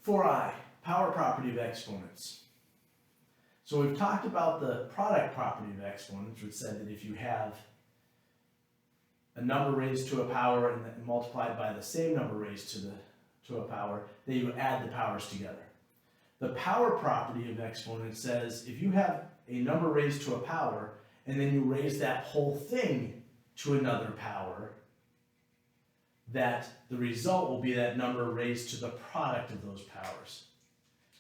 4i, power property of exponents. So we've talked about the product property of exponents, which said that if you have a number raised to a power and then multiplied by the same number raised to a power, then you add the powers together. The power property of exponents says if you have a number raised to a power and then you raise that whole thing to another power, that the result will be that number raised to the product of those powers.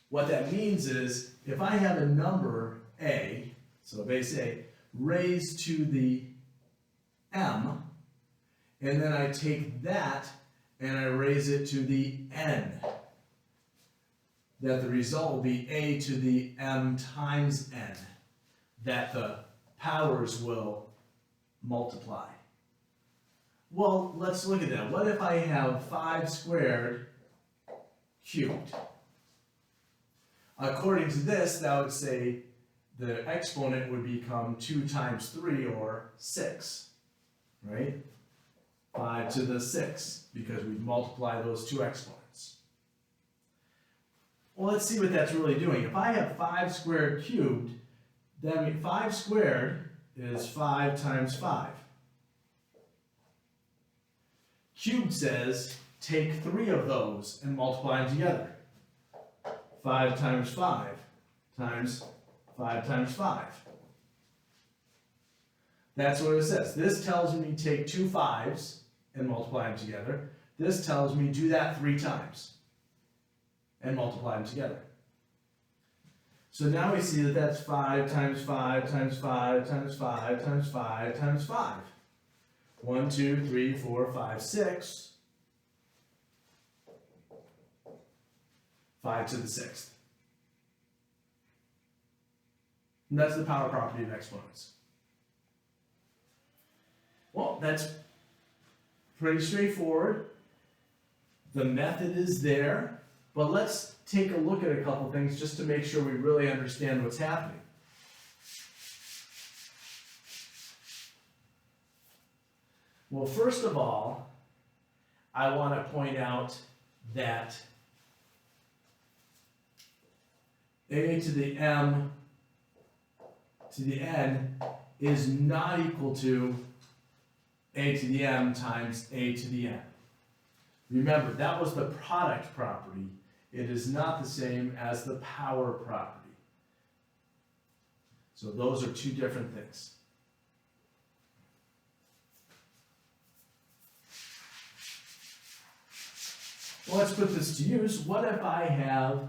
What that means is, if I have a number a, so base a, raised to the m, and then I take that and I raise it to the n, that the result will be a to the m times n, that the powers will multiply. Well, let's look at that. What if I have 5 squared cubed? According to this, that would say the exponent would become 2 times 3, or 6, right? 5 to the 6, because we multiply those two exponents. Well, let's see what that's really doing. If I have 5 squared cubed, that means 5 squared is 5 times 5. Cubed says, take 3 of those and multiply them together. 5 times 5 times 5 times 5. That's what it says. This tells me take 2 5s and multiply them together. This tells me do that 3 times and multiply them together. So now we see that that's 5 times 5 times 5 times 5 times 5 times 5. 1, 2, 3, 4, 5, 6. 5 to the 6th. And that's the power property of exponents. Well, that's pretty straightforward. The method is there, but let's take a look at a couple things just to make sure we really understand what's happening. Well, first of all, I want to point out that a to the m to the n is not equal to a to the m times a to the n. Remember, that was the product property. It is not the same as the power property. So those are two different things. Well, let's put this to use. What if I have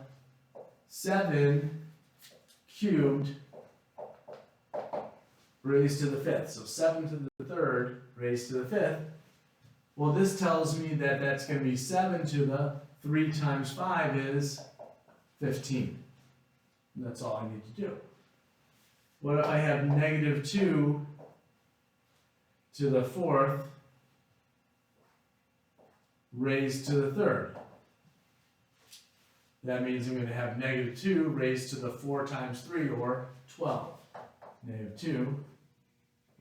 7 cubed raised to the 5th? So 7 to the 3rd raised to the 5th. Well, this tells me that that's going to be 7 to the 3 times 5 is 15. And that's all I need to do. What if I have negative 2 to the 4th raised to the 3rd? That means I'm going to have negative 2 raised to the 4 times 3, or 12. Negative 2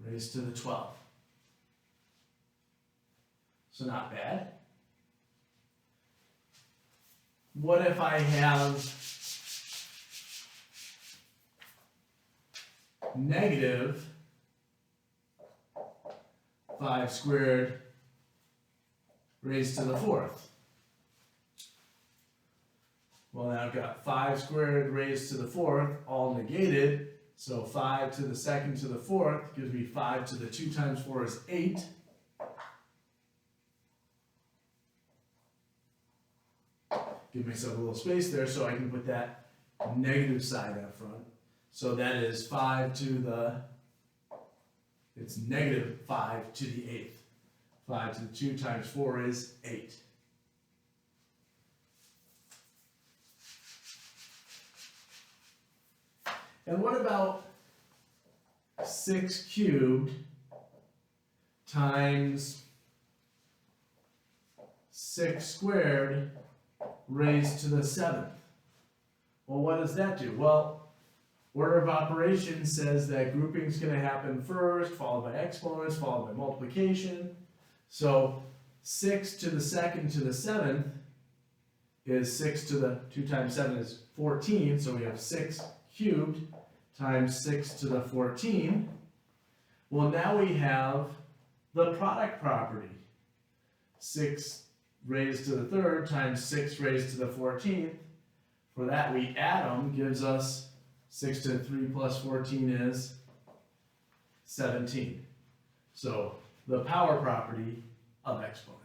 raised to the 12. So not bad. What if I have negative 5 squared raised to the 4th? Well, now I've got 5 squared raised to the 4th, all negated. So 5 to the 2nd to the 4th gives me 5 to the 2 times 4 is 8. Give myself a little space there so I can put that negative side up front. So that is 5 to the, it's negative 5 to the 8th. 5 to the 2 times 4 is 8. And what about 6 cubed times 6 squared raised to the 7th? Well, what does that do? Well, order of operations says that grouping is going to happen first, followed by exponents, followed by multiplication. So 6 to the 2nd to the 7th is 6 to the, 2 times 7 is 14, so we have 6 cubed times 6 to the 14. Well, now we have the product property. 6 raised to the third times 6 raised to the 14th. For that, we add them, gives us 6 to 3 plus 14 is 17. So the power property of exponents.